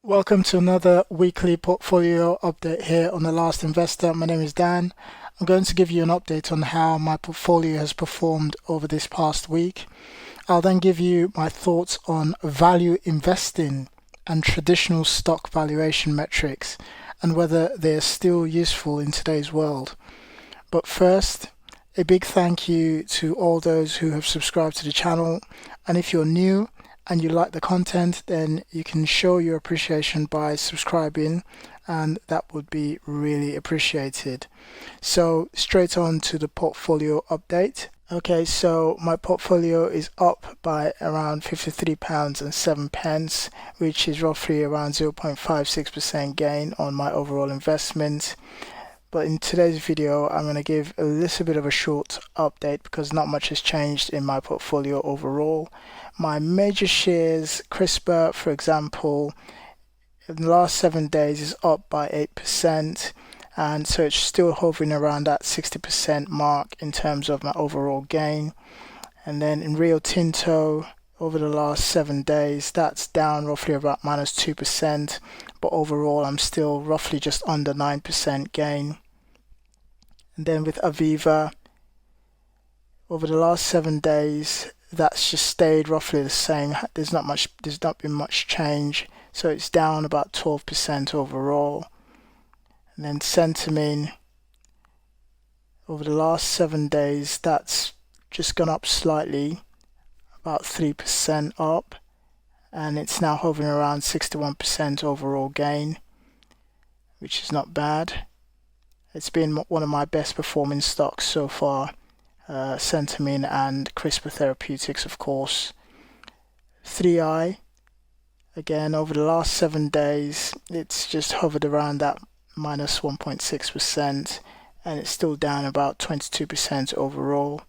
Welcome to another weekly portfolio update here on The Last Investor. My name is Dan. I'm going to give you an update on how my portfolio has performed over this past week. I'll then give you my thoughts on value investing and traditional stock valuation metrics and whether they're still useful in today's world. But first, a big thank you to all those who have subscribed to the channel. And if you're new and you like the content, then you can show your appreciation by subscribing, and that would be really appreciated. So straight on to the portfolio update. Okay, so my portfolio is up by around £53.07, which is roughly around 0.56% gain on my overall investment. But in today's video, I'm going to give a little bit of a short update because not much has changed in my portfolio overall. My major shares, CRISPR, for example, in the last 7 days is up by 8%. And so it's still hovering around that 60% mark in terms of my overall gain. And then in Rio Tinto, over the last 7 days, that's down roughly about -2%. But overall, I'm still roughly just under 9% gain. And then with Aviva, over the last 7 days, that's just stayed roughly the same. There's not been much change. So it's down about 12% overall. And then Centamin, over the last 7 days, that's just gone up slightly, about 3% up. And it's now hovering around 61% overall gain, which is not bad. It's been one of my best performing stocks so far, Centamin and CRISPR Therapeutics, of course. 3i, again, over the last 7 days, it's just hovered around that -1.6%, and it's still down about 22% overall.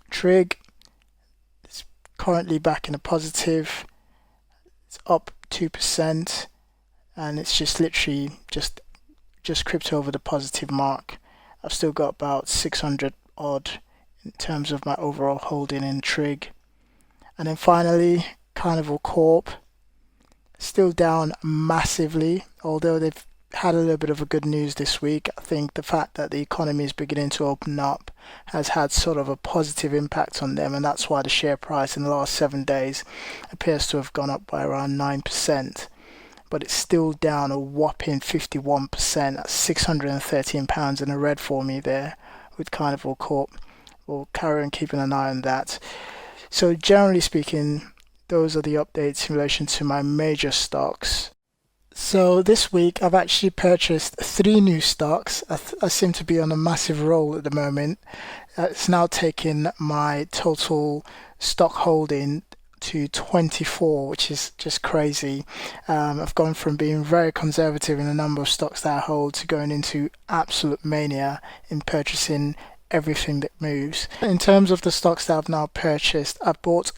Trig, it's currently back in a positive. It's up 2%, and it's just literally just crept over the positive mark. I've still got about 600 odd in terms of my overall holding in Trig. And then finally, Carnival Corp, still down massively, although they've had a little bit of a good news this week. I think the fact that the economy is beginning to open up has had sort of a positive impact on them, and that's why the share price in the last 7 days appears to have gone up by around 9%. But it's still down a whopping 51%. That's £613 in the red for me there with Carnival Corp. We'll carry on keeping an eye on that. So generally speaking, those are the updates in relation to my major stocks. So this week I've actually purchased 3 new stocks. I seem to be on a massive roll at the moment. It's now taken my total stock holding to 24, which is just crazy. I've gone from being very conservative in the number of stocks that I hold to going into absolute mania in purchasing everything that moves. In terms of the stocks that I've now purchased, I've bought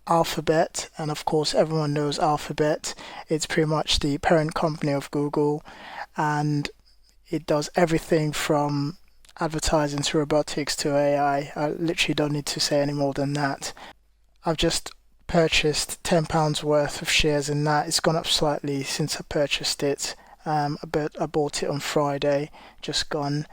Alphabet, and of course everyone knows Alphabet. It's pretty much the parent company of Google, and it does everything from advertising to robotics to AI. I literally don't need to say any more than that. I've just purchased £10 worth of shares in that. It's gone up slightly since I purchased it, but I bought it on Friday, just gone.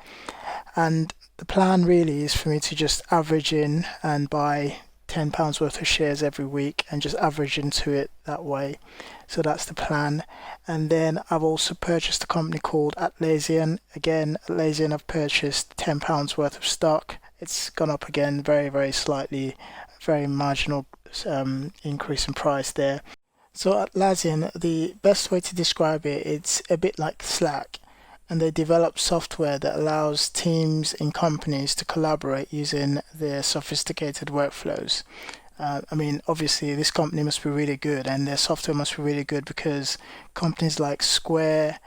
And the plan really is for me to just average in and buy £10 worth of shares every week and just average into it that way. So that's the plan. And then I've also purchased a company called Atlassian. Again, Atlassian, I've purchased £10 worth of stock. It's gone up again very, very slightly, very marginal increase in price there. So Atlassian, the best way to describe it, it's a bit like Slack, and they develop software that allows teams in companies to collaborate using their sophisticated workflows. I mean, obviously this company must be really good, and their software must be really good because companies like Square,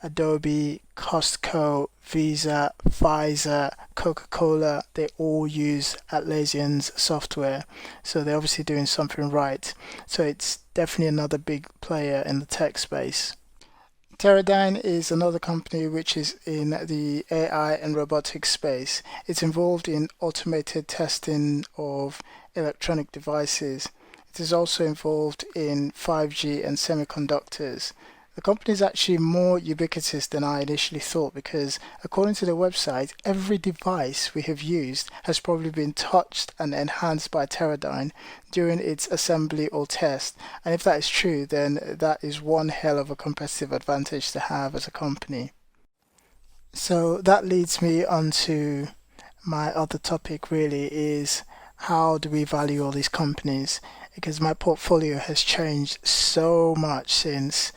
Adobe, Costco, Visa, Pfizer, Coca-Cola, they all use Atlassian's software. So they're obviously doing something right. So it's definitely another big player in the tech space. Teradyne is another company which is in the AI and robotics space. It's involved in automated testing of electronic devices. It is also involved in 5G and semiconductors. The company is actually more ubiquitous than I initially thought because, according to the website, every device we have used has probably been touched and enhanced by Teradyne during its assembly or test. And if that is true, then that is one hell of a competitive advantage to have as a company. So that leads me on to my other topic really is how do we value all these companies? Because my portfolio has changed so much since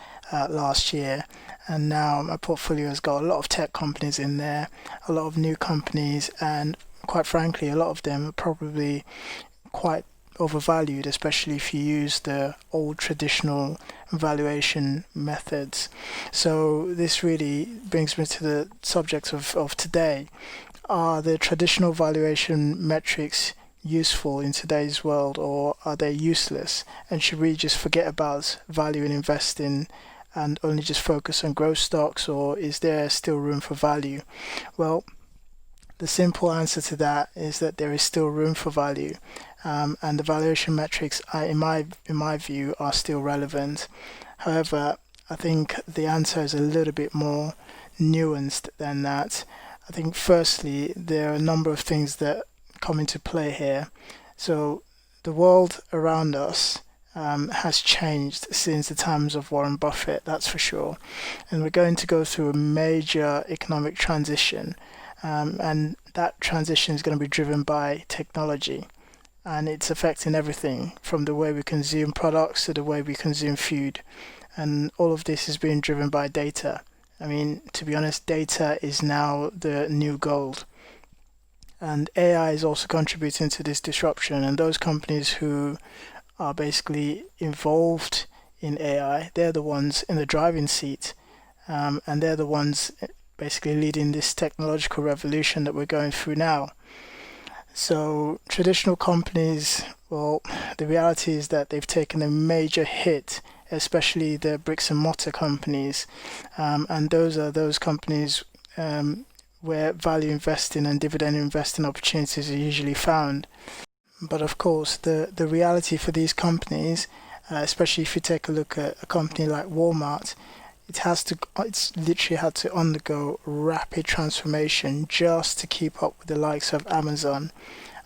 last year, and now my portfolio has got a lot of tech companies in there, a lot of new companies, and quite frankly, a lot of them are probably quite overvalued, especially if you use the old traditional valuation methods. So this really brings me to the subject of today. Are the traditional valuation metrics useful in today's world, or are they useless? And should we just forget about value and investing and only just focus on growth stocks, or is there still room for value? Well, the simple answer to that is that there is still room for value, and the valuation metrics, in my view, are still relevant. However, I think the answer is a little bit more nuanced than that. I think firstly, there are a number of things that come into play here. So the world around us has changed since the times of Warren Buffett, that's for sure. And we're going to go through a major economic transition, and that transition is going to be driven by technology. And it's affecting everything from the way we consume products to the way we consume food. And all of this is being driven by data. I mean, to be honest, data is now the new gold. And AI is also contributing to this disruption. And those companies who are basically involved in AI, they're the ones in the driving seat. And they're the ones basically leading this technological revolution that we're going through now. So traditional companies, well, the reality is that they've taken a major hit, especially the bricks and mortar companies. And those are those companies where value investing and dividend investing opportunities are usually found. But of course, the reality for these companies, especially if you take a look at a company like Walmart, it's literally had to undergo rapid transformation just to keep up with the likes of Amazon.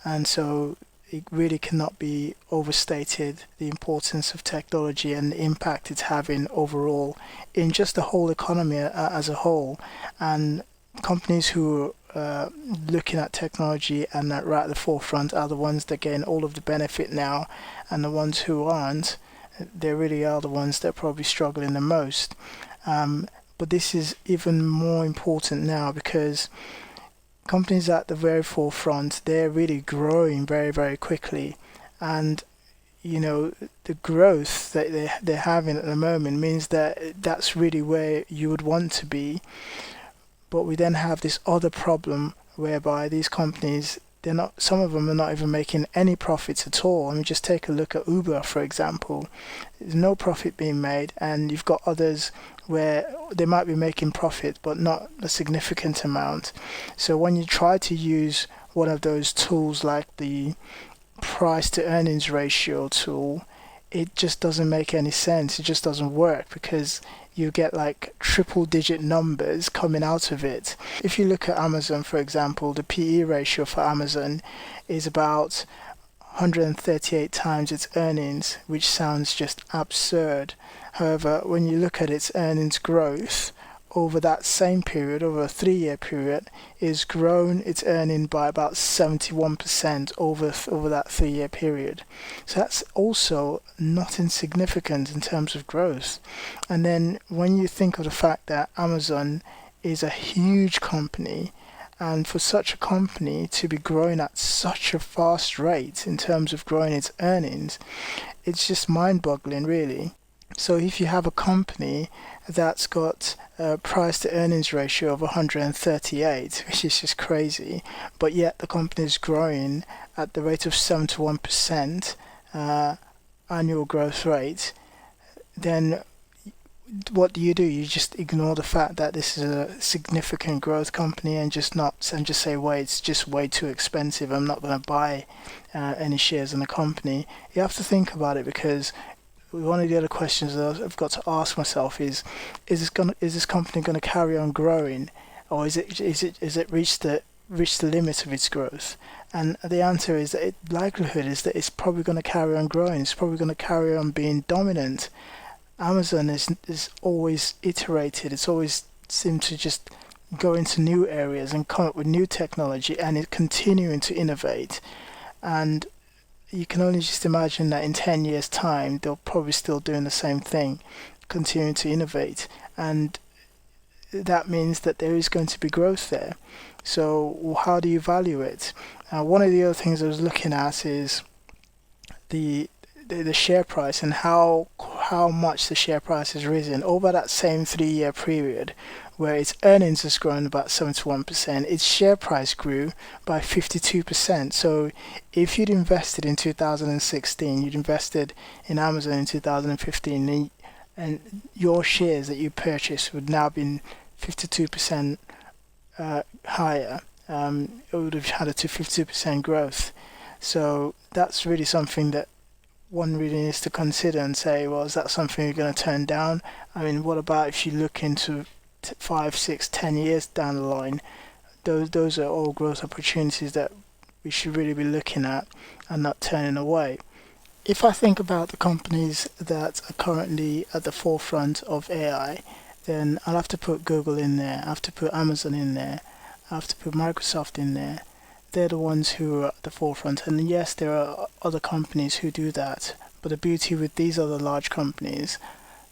And so it really cannot be overstated, the importance of technology and the impact it's having overall in just the whole economy as a whole. And companies who are looking at technology and are right at the forefront are the ones that gain all of the benefit now, and the ones who aren't, they really are the ones that are probably struggling the most. But this is even more important now because companies at the very forefront, they're really growing very, very quickly. And, you know, the growth that they're having at the moment means that that's really where you would want to be. But we then have this other problem whereby these companies, some of them are not even making any profits at all. I mean, just take a look at Uber, for example. There's no profit being made, and you've got others where they might be making profit, but not a significant amount. So when you try to use one of those tools like the price to earnings ratio tool, it just doesn't make any sense. It just doesn't work because you get like triple digit numbers coming out of it. If you look at Amazon, for example, the PE ratio for Amazon is about 138 times its earnings, which sounds just absurd. However, when you look at its earnings growth over that same period, over a 3-year period, is grown its earning by about 71% over that 3-year period. So that's also not insignificant in terms of growth. And then when you think of the fact that Amazon is a huge company, and for such a company to be growing at such a fast rate in terms of growing its earnings, it's just mind-boggling, really. So if you have a company that's got a price to earnings ratio of 138, which is just crazy, but yet the company is growing at the rate of 71% annual growth rate, then what do? You just ignore the fact that this is a significant growth company and just say, well, it's just way too expensive. I'm not going to buy any shares in the company. You have to think about it, because one of the other questions that I've got to ask myself is this company going to carry on growing, or is it reached the limit of its growth? And the answer is that likelihood is that it's probably going to carry on growing. It's probably going to carry on being dominant. Amazon is always iterated. It's always seemed to just go into new areas and come up with new technology, and it's continuing to innovate. And you can only just imagine that in 10 years' time, they'll probably still doing the same thing, continuing to innovate. And that means that there is going to be growth there. So how do you value it? One of the other things I was looking at is the share price, and how much the share price has risen over that same 3-year period, where its earnings has grown about 71%, its share price grew by 52%. So if you'd invested in 2016, you'd invested in Amazon in 2015, and your shares that you purchased would now been 52% higher. It would have had a 52% growth. So that's really something that one really needs to consider and say, well, is that something you're going to turn down? I mean, what about if you look into 5, 6, 10 years down the line? Those are all growth opportunities that we should really be looking at and not turning away. If I think about the companies that are currently at the forefront of AI, then I'll have to put Google in there, I have to put Amazon in there, I have to put Microsoft in there. They're the ones who are at the forefront. And yes, there are other companies who do that. But the beauty with these other large companies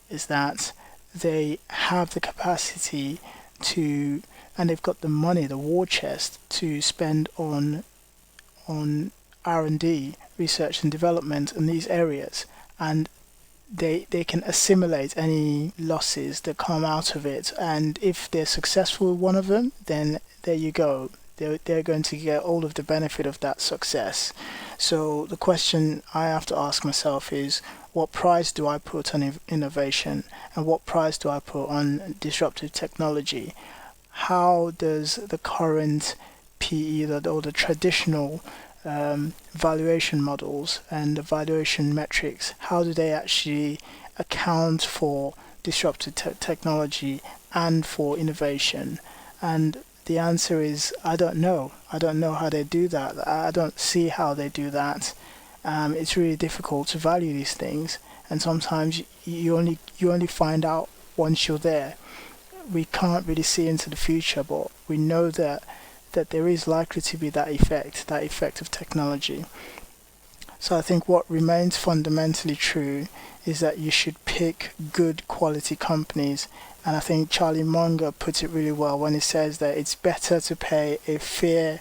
is that they have the capacity to, and they've got the money, the war chest, to spend on R&D, research and development in these areas. And they can assimilate any losses that come out of it. And if they're successful with one of them, then there you go. They're going to get all of the benefit of that success. So the question I have to ask myself is, what price do I put on innovation, and what price do I put on disruptive technology? How does the current PE or the traditional valuation models and the valuation metrics, how do they actually account for disruptive technology and for innovation? And the answer is, I don't know. I don't know how they do that. I don't see how they do that. It's really difficult to value these things, and sometimes you only find out once you're there. We can't really see into the future, but we know that there is likely to be that effect of technology. So I think what remains fundamentally true is that you should pick good quality companies. And I think Charlie Munger puts it really well when he says that it's better to pay a fair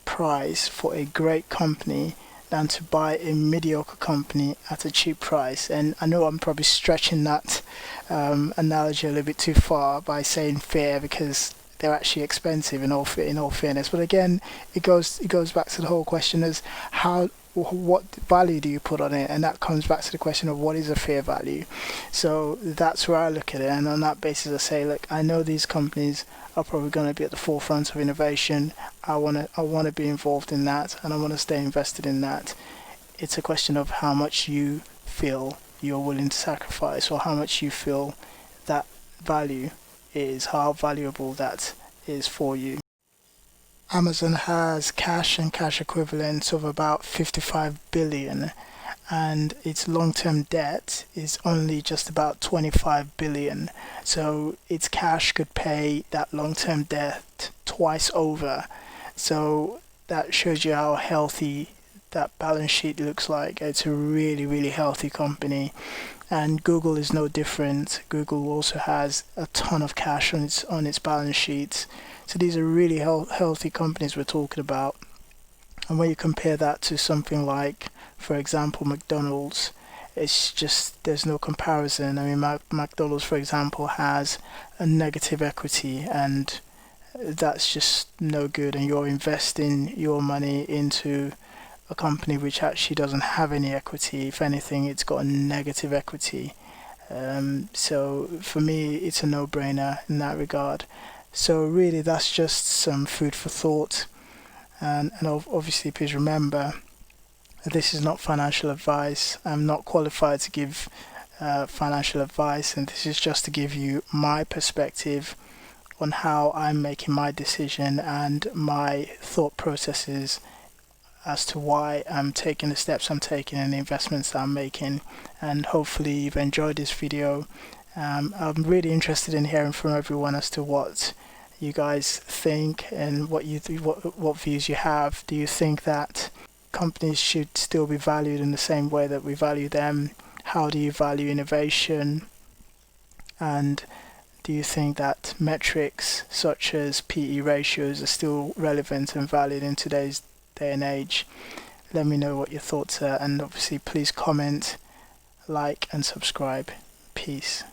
price for a great company than to buy a mediocre company at a cheap price. And I know I'm probably stretching that analogy a little bit too far by saying fair, because they're actually expensive in all fairness. But again, it goes back to the whole question as what value do you put on it, and that comes back to the question of what is a fair value. So that's where I look at it, and on that basis I say, look, I know these companies are probably going to be at the forefront of innovation. I want to be involved in that, and I want to stay invested in that. It's a question of how much you feel you're willing to sacrifice, or how much you feel that value is, how valuable that is for you. Amazon has cash and cash equivalents of about 55 billion, and its long-term debt is only just about 25 billion. So its cash could pay that long-term debt twice over. So that shows you how healthy that balance sheet looks like. It's a really, really healthy company. And Google is no different. Google also has a ton of cash on its balance sheets. So these are really healthy companies we're talking about. And when you compare that to something like, for example, McDonald's, it's just, there's no comparison. I mean, McDonald's, for example, has a negative equity, and that's just no good. And you're investing your money into a company which actually doesn't have any equity. If anything, it's got a negative equity. So for me, it's a no-brainer in that regard. So really, that's just some food for thought. And obviously, please remember, this is not financial advice. I'm not qualified to give financial advice, and this is just to give you my perspective on how I'm making my decision and my thought processes as to why I'm taking the steps I'm taking and the investments that I'm making. And hopefully you've enjoyed this video. I'm really interested in hearing from everyone as to what you guys think and what views you have. Do you think that companies should still be valued in the same way that we value them? How do you value innovation? And do you think that metrics such as PE ratios are still relevant and valid in today's day and age? Let me know what your thoughts are, and obviously please comment, like and subscribe. Peace.